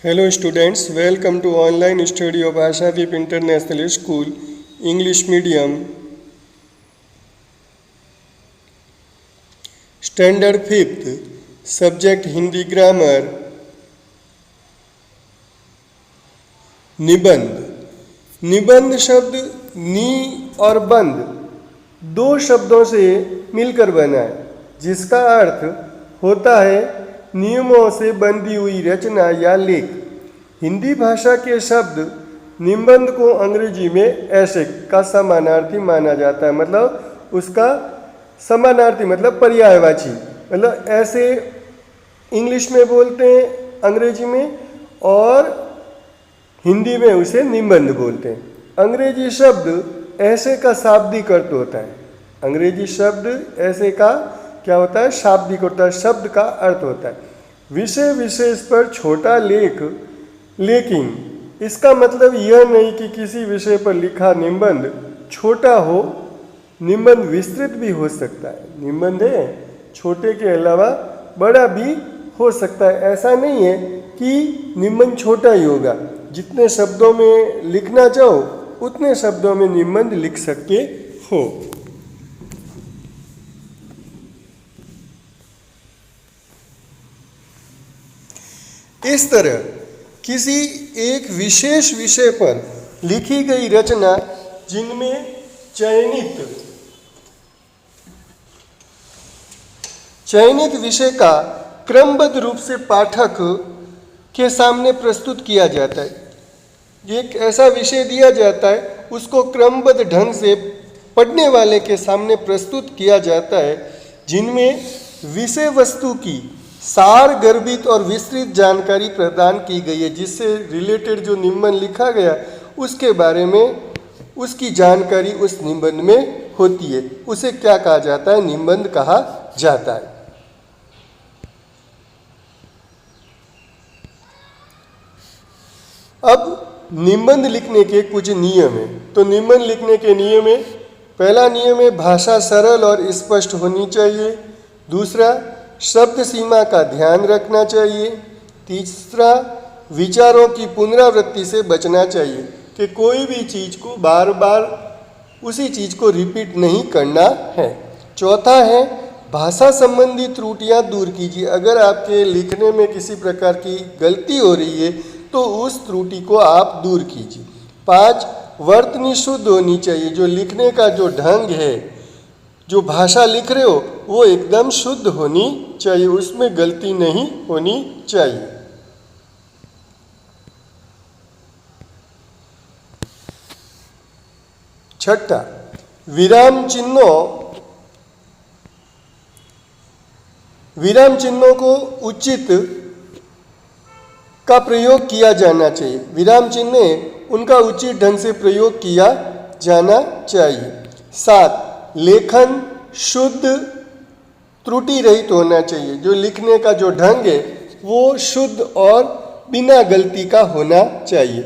Hello students, welcome to online study of Ashadip International School, English Medium, Standard 5th, Subject Hindi Grammar, निबंध। निबंध शब्द नी और बंद दो शब्दों से मिलकर बना है, जिसका अर्थ होता है नियमों से बंधी हुई रचना या लेख। हिंदी भाषा के शब्द निबंध को अंग्रेजी में ऐसे का समानार्थी माना जाता है, मतलब उसका समानार्थी मतलब पर्यायवाची, मतलब ऐसे इंग्लिश में बोलते हैं अंग्रेजी में और हिंदी में उसे निबंध बोलते हैं। अंग्रेजी शब्द ऐसे का शाब्दिक अर्थ होता है। अंग्रेजी शब्द ऐसे का क्या होता है? शाब्दिक होता है, शब्द का अर्थ होता है विषय विशेष पर छोटा लेख। लेकिन इसका मतलब यह नहीं कि किसी विषय पर लिखा निबंध छोटा हो। निबंध विस्तृत भी हो सकता है। निबंध है छोटे के अलावा बड़ा भी हो सकता है। ऐसा नहीं है कि निबंध छोटा ही होगा। जितने शब्दों में लिखना चाहो उतने शब्दों में निबंध लिख सकते हो। इस तरह किसी एक विशेष विषय पर लिखी गई रचना जिनमें चयनित विषय का क्रमबद्ध रूप से पाठक के सामने प्रस्तुत किया जाता है। एक ऐसा विषय दिया जाता है, उसको क्रमबद्ध ढंग से पढ़ने वाले के सामने प्रस्तुत किया जाता है, जिनमें विषय वस्तु की सार गर्भित और विस्तृत जानकारी प्रदान की गई है। जिससे रिलेटेड जो निबंध लिखा गया उसके बारे में उसकी जानकारी उस निबंध में होती है। उसे क्या कहा जाता है? निबंध कहा जाता है। अब निबंध लिखने के कुछ नियम हैं। तो निबंध लिखने के नियम है, पहला नियम है भाषा सरल और स्पष्ट होनी चाहिए। दूसरा, शब्द सीमा का ध्यान रखना चाहिए। तीसरा, विचारों की पुनरावृत्ति से बचना चाहिए कि कोई भी चीज़ को बार बार उसी चीज़ को रिपीट नहीं करना है। चौथा है भाषा संबंधी त्रुटियां दूर कीजिए। अगर आपके लिखने में किसी प्रकार की गलती हो रही है तो उस त्रुटि को आप दूर कीजिए। 5, वर्तनी शुद्ध होनी चाहिए। जो लिखने का जो ढंग है, जो भाषा लिख रहे हो वो एकदम शुद्ध होनी चाहिए, उसमें गलती नहीं होनी चाहिए। छठा, विराम चिन्हों को उचित का प्रयोग किया जाना चाहिए। विराम चिन्ह उनका उचित ढंग से प्रयोग किया जाना चाहिए। 7, लेखन शुद्ध त्रुटि रहित होना चाहिए। जो लिखने का जो ढंग है वो शुद्ध और बिना गलती का होना चाहिए।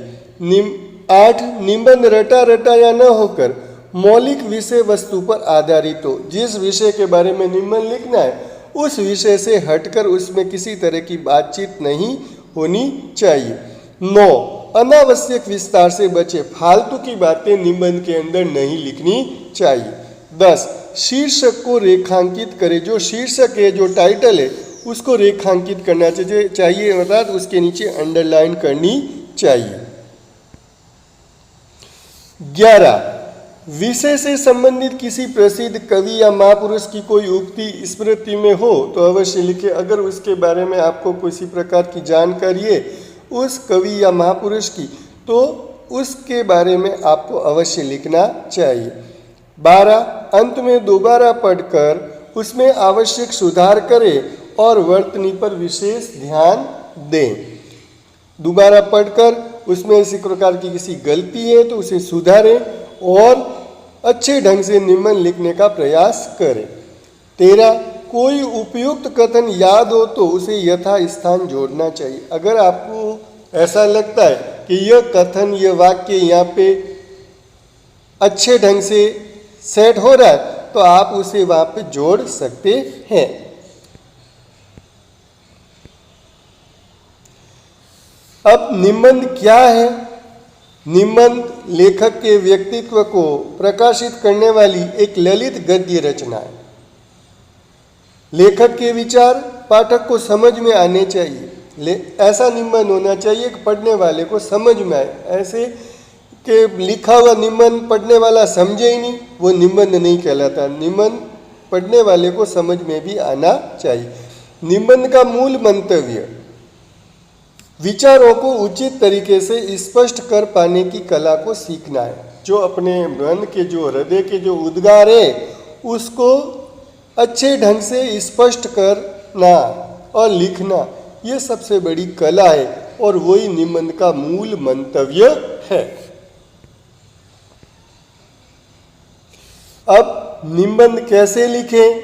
8, निबंध रटा रटाया न होकर मौलिक विषय वस्तु पर आधारित हो। जिस विषय के बारे में निबंध लिखना है उस विषय से हटकर उसमें किसी तरह की बातचीत नहीं होनी चाहिए। 9, अनावश्यक विस्तार से बचे। फालतू की बातें निबंध के अंदर नहीं लिखनी चाहिए। 10, शीर्षक को रेखांकित करें। जो शीर्षक है, जो टाइटल है, उसको रेखांकित करना चाहिए, अर्थात उसके नीचे अंडरलाइन करनी चाहिए। 11, विषय से संबंधित किसी प्रसिद्ध कवि या महापुरुष की कोई उक्ति स्मृति में हो तो अवश्य लिखें। अगर उसके बारे में आपको किसी प्रकार की जानकारी है उस कवि या महापुरुष की, तो उसके बारे में आपको अवश्य लिखना चाहिए। 12, अंत में दोबारा पढ़कर उसमें आवश्यक सुधार करें और वर्तनी पर विशेष ध्यान दें। दोबारा पढ़कर उसमें इसी प्रकार की किसी गलती है तो उसे सुधारें और अच्छे ढंग से निबंध लिखने का प्रयास करें। 13, कोई उपयुक्त कथन याद हो तो उसे यथा स्थान जोड़ना चाहिए। अगर आपको ऐसा लगता है कि यह कथन, यह वाक्य यहाँ पे अच्छे ढंग से सेट हो रहा है तो आप उसे वहाँ पे जोड़ सकते हैं। 14 अब निबंध क्या है? निबंध लेखक के व्यक्तित्व को प्रकाशित करने वाली एक ललित गद्य रचना है। लेखक के विचार पाठक को समझ में आने चाहिए। ऐसा निबंध होना चाहिए कि पढ़ने वाले को समझ में आए। ऐसे कि लिखा हुआ निबंध पढ़ने वाला समझे ही नहीं, वो निबंध नहीं कहलाता। निबंध पढ़ने वाले को समझ में भी आना चाहिए। निबंध का मूल मंतव्य विचारों को उचित तरीके से स्पष्ट कर पाने की कला को सीखना है। जो अपने मन के, जो हृदय के जो उद्गार है, उसको अच्छे ढंग से स्पष्ट करना और लिखना, ये सबसे बड़ी कला है और वही निबंध का मूल मंतव्य है। अब निबंध कैसे लिखें?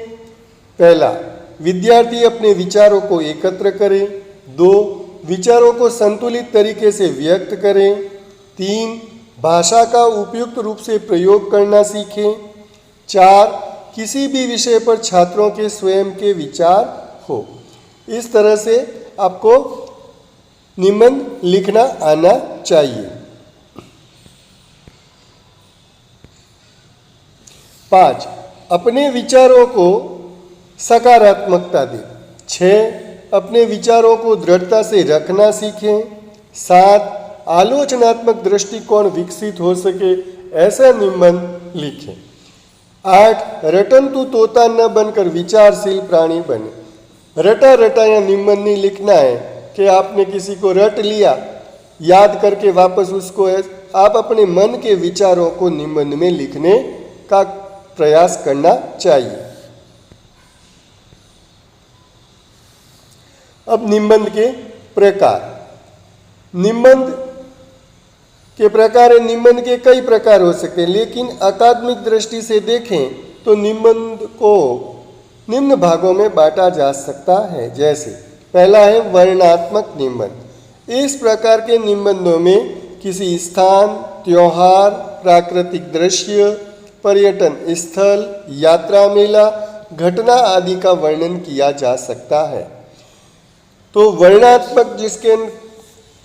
पहला, विद्यार्थी अपने विचारों को एकत्र करे। 2, विचारों को संतुलित तरीके से व्यक्त करें। 3, भाषा का उपयुक्त रूप से प्रयोग करना सीखें। 4, किसी भी विषय पर छात्रों के स्वयं के विचार हो। इस तरह से आपको निबंध लिखना आना चाहिए। 5, अपने विचारों को सकारात्मकता दें। 6, अपने विचारों को दृढ़ता से रखना सीखें। 7, आलोचनात्मक दृष्टिकोण विकसित हो सके ऐसा निबंध लिखें। 8, रटंतु तोता न बनकर विचारशील प्राणी बने। रटा रटाया निबंध नहीं लिखना है कि आपने किसी को रट लिया, याद करके वापस उसको, आप अपने मन के विचारों को निबंध में लिखने का प्रयास करना चाहिए। अब निबंध के प्रकार। निबंध के प्रकार, निबंध के कई प्रकार हो सकते हैं, लेकिन अकादमिक दृष्टि से देखें तो निबंध को निम्न भागों में बांटा जा सकता है। जैसे पहला है वर्णनात्मक निबंध। इस प्रकार के निबंधों में किसी स्थान, त्योहार, प्राकृतिक दृश्य, पर्यटन स्थल, यात्रा, मेला, घटना आदि का वर्णन किया जा सकता है। तो वर्णनात्मक, जिसके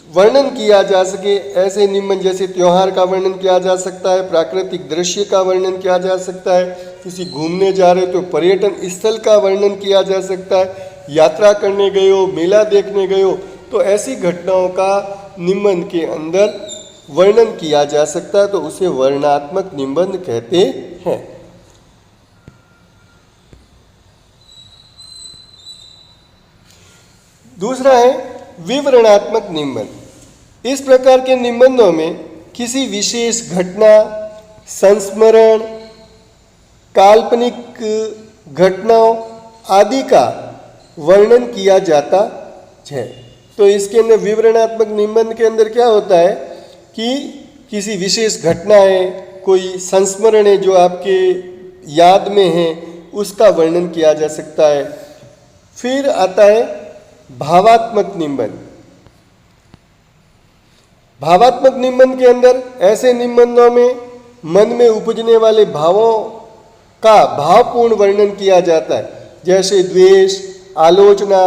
वर्णन किया जा सके ऐसे निबंध, जैसे त्योहार का वर्णन किया जा सकता है, प्राकृतिक दृश्य का वर्णन किया जा सकता है, किसी घूमने जा रहे तो पर्यटन स्थल का वर्णन किया जा सकता है, यात्रा करने गए हो, मेला देखने गए हो, तो ऐसी घटनाओं का निबंध के अंदर वर्णन किया जा सकता है, तो उसे वर्णनात्मक निबंध कहते हैं। दूसरा है विवरणात्मक निबंध। इस प्रकार के निबंधों में किसी विशेष घटना, संस्मरण, काल्पनिक घटनाओं आदि का वर्णन किया जाता है। तो इसके अंदर विवरणात्मक निबंध के अंदर क्या होता है कि किसी विशेष घटना है, कोई संस्मरण है जो आपके याद में है, उसका वर्णन किया जा सकता है। फिर आता है भावात्मक निबंध। भावात्मक निबंध के अंदर ऐसे निबंधों में मन में उपजने वाले भावों का भावपूर्ण वर्णन किया जाता है, जैसे द्वेष, आलोचना,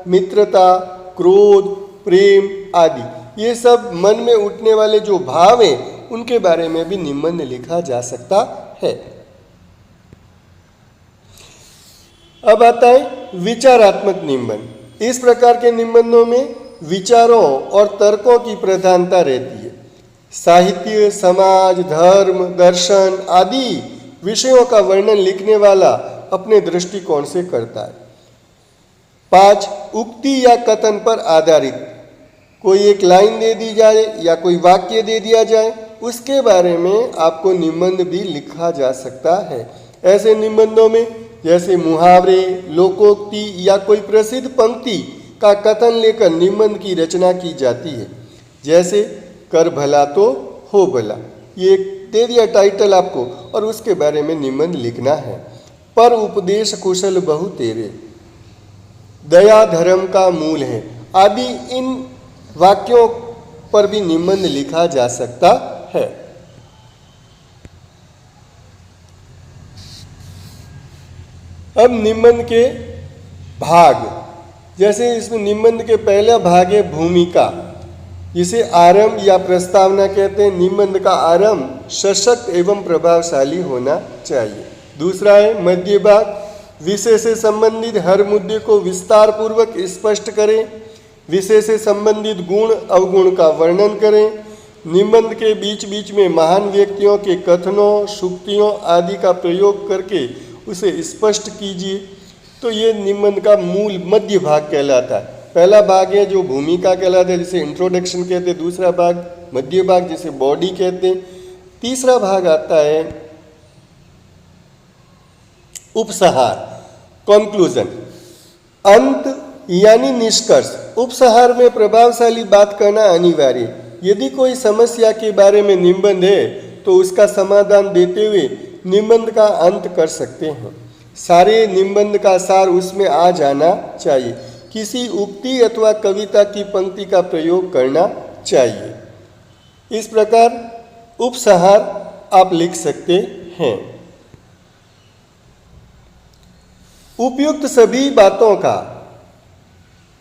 मित्रता, क्रोध, प्रेम आदि। ये सब मन में उठने वाले जो भाव हैं, उनके बारे में भी निबंध लिखा जा सकता है। अब आता है विचारात्मक निबंध। इस प्रकार के निबंधों में विचारों और तर्कों की प्रधानता रहती है। साहित्य, समाज, धर्म, दर्शन आदि विषयों का वर्णन लिखने वाला अपने दृष्टिकोण से करता है। 5, उक्ति या कथन पर आधारित। कोई एक लाइन दे दी जाए या कोई वाक्य दे दिया जाए, उसके बारे में आपको निबंध भी लिखा जा सकता है। ऐसे निबंधों में जैसे मुहावरे, लोकोक्ति या कोई प्रसिद्ध पंक्ति का कथन लेकर निबंध की रचना की जाती है। जैसे कर भला तो हो भला, ये दे दिया टाइटल आपको और उसके बारे में निबंध लिखना है। पर उपदेश कुशल बहु तेरे, दया धर्म का मूल है आदि इन वाक्यों पर भी निबंध लिखा जा सकता है। अब निबंध के भाग, जैसे इसमें निबंध के पहला भाग है भूमिका। जिसे आरंभ या प्रस्तावना कहते हैं। निबंध का आरंभ सशक्त एवं प्रभावशाली होना चाहिए। दूसरा है मध्य भाग। विषय से संबंधित हर मुद्दे को विस्तार पूर्वक स्पष्ट करें। विषय से संबंधित गुण अवगुण का वर्णन करें। निबंध के बीच बीच में महान व्यक्तियों के कथनों, सूक्तियों आदि का प्रयोग करके उसे स्पष्ट कीजिए। तो ये निबंध का मूल मध्य भाग कहलाता है। पहला भाग है जो भूमिका कहलाता है, जिसे इंट्रोडक्शन कहते हैं। दूसरा भाग मध्य भाग, जिसे बॉडी कहते हैं। तीसरा भाग आता है उपसंहार, कंक्लूजन, अंत यानी निष्कर्ष। उपसंहार में प्रभावशाली बात करना अनिवार्य। यदि कोई समस्या के बारे में निबंध है तो उसका समाधान देते हुए निबंध का अंत कर सकते हैं। सारे निबंध का सार उसमें आ जाना चाहिए। किसी उक्ति अथवा कविता की पंक्ति का प्रयोग करना चाहिए। इस प्रकार उपसंहार आप लिख सकते हैं। उपयुक्त सभी बातों का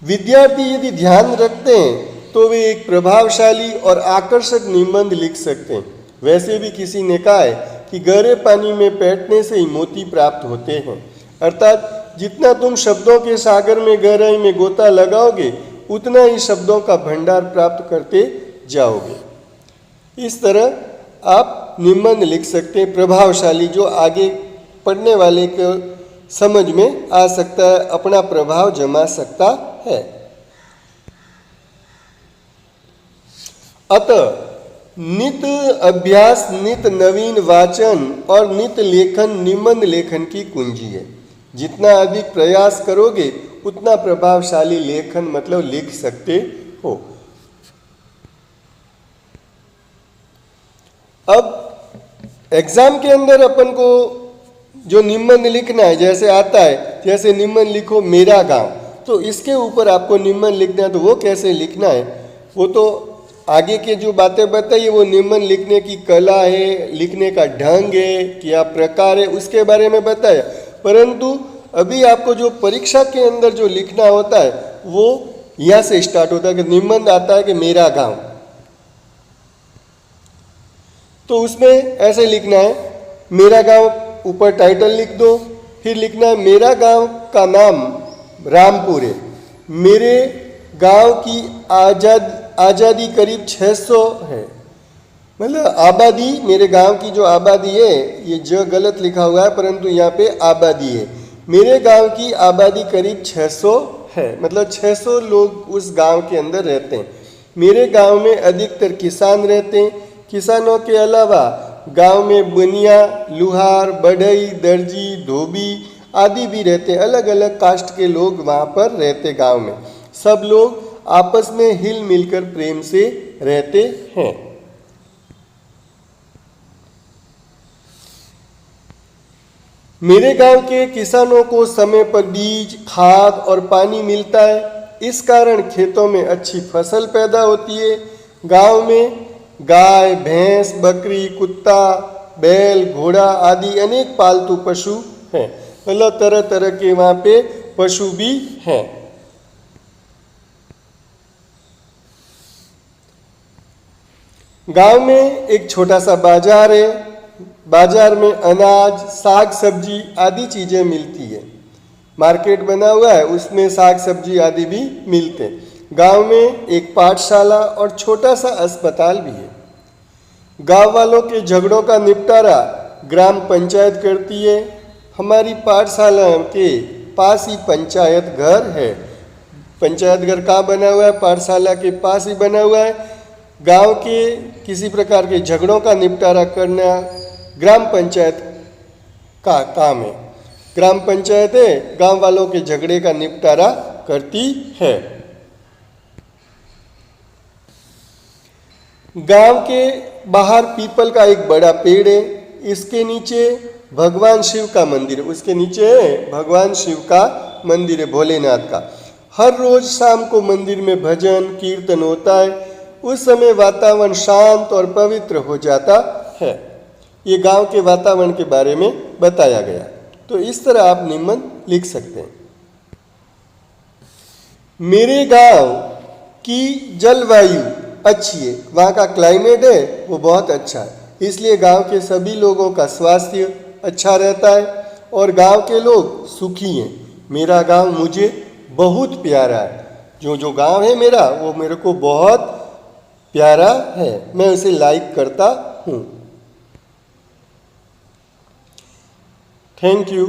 विद्यार्थी यदि ध्यान रखते हैं तो वे एक प्रभावशाली और आकर्षक निबंध लिख सकते हैं। वैसे भी किसी ने कहा है कि गहरे पानी में बैठने से ही मोती प्राप्त होते हैं। अर्थात जितना तुम शब्दों के सागर में गहराई में गोता लगाओगे उतना ही शब्दों का भंडार प्राप्त करते जाओगे। इस तरह आप निबंध लिख सकते हैं प्रभावशाली, जो आगे पढ़ने वाले को समझ में आ सकता है, अपना प्रभाव जमा सकता है। अतः नित अभ्यास, नित नवीन वाचन और नित लेखन निबंध लेखन की कुंजी है। जितना अधिक प्रयास करोगे उतना प्रभावशाली लेखन मतलब लिख सकते हो। अब एग्जाम के अंदर अपन को जो निबंध लिखना है, जैसे आता है, जैसे निबंध लिखो मेरा गांव, तो इसके ऊपर आपको निबंध लिखना है। तो वो कैसे लिखना है वो तो आगे के जो बातें बताइए, वो निबंध लिखने की कला है, लिखने का ढंग है, क्या प्रकार है, उसके बारे में बताया। परंतु अभी आपको जो परीक्षा के अंदर जो लिखना होता है वो यहाँ से स्टार्ट होता है कि निबंध आता है कि मेरा गांव, तो उसमें ऐसे लिखना है मेरा गांव, ऊपर टाइटल लिख दो। फिर लिखना है मेरा गांव का नाम रामपुर है। मेरे गांव की आज़ादी करीब 600 है, मतलब आबादी, मेरे गांव की जो आबादी है, ये जो गलत लिखा हुआ है परंतु यहाँ पे आबादी है। मेरे गांव की आबादी करीब 600 है, मतलब 600 लोग उस गांव के अंदर रहते हैं। मेरे गांव में अधिकतर किसान रहते हैं। किसानों के अलावा गांव में बनिया, लुहार, बढ़ई, दर्जी, धोबी आदि भी रहते हैं। अलग अलग कास्ट के लोग वहाँ पर रहते गांव में। सब लोग आपस में हिल मिलकर प्रेम से रहते हैं। मेरे गांव के किसानों को समय पर बीज, खाद और पानी मिलता है। इस कारण खेतों में अच्छी फसल पैदा होती है। गांव में गाय, भैंस, बकरी, कुत्ता, बैल, घोड़ा आदि अनेक पालतू पशु हैं। मतलब तरह तरह के वहाँ पे पशु भी हैं। गांव में एक छोटा सा बाजार है। बाजार में अनाज, साग सब्जी आदि चीज़ें मिलती है। मार्केट बना हुआ है, उसमें साग सब्जी आदि भी मिलते हैं। गांव में एक पाठशाला और छोटा सा अस्पताल भी है। गांव वालों के झगड़ों का निपटारा ग्राम पंचायत करती है। हमारी पाठशाला के पास ही पंचायत घर है। पंचायत घर कहाँ बना हुआ है? पाठशाला के पास ही बना हुआ है। गांव के किसी प्रकार के झगड़ों का निपटारा करना ग्राम पंचायत का काम है। ग्राम पंचायत है, गांव वालों के झगड़े का निपटारा करती है। गांव के बाहर पीपल का एक बड़ा पेड़ है। इसके नीचे भगवान शिव का मंदिर है। उसके नीचे भगवान शिव का मंदिर है, भोलेनाथ का। हर रोज शाम को मंदिर में भजन कीर्तन होता है। उस समय वातावरण शांत और पवित्र हो जाता है। ये गांव के वातावरण के बारे में बताया गया। तो इस तरह आप निबंध लिख सकते हैं। मेरे गांव की जलवायु अच्छी है, वहाँ का क्लाइमेट है वो बहुत अच्छा है, इसलिए गांव के सभी लोगों का स्वास्थ्य अच्छा रहता है और गांव के लोग सुखी हैं। मेरा गांव मुझे बहुत प्यारा है। जो गांव है मेरा वो मेरे को बहुत प्यारा है, मैं उसे लाइक करता हूँ। Thank you.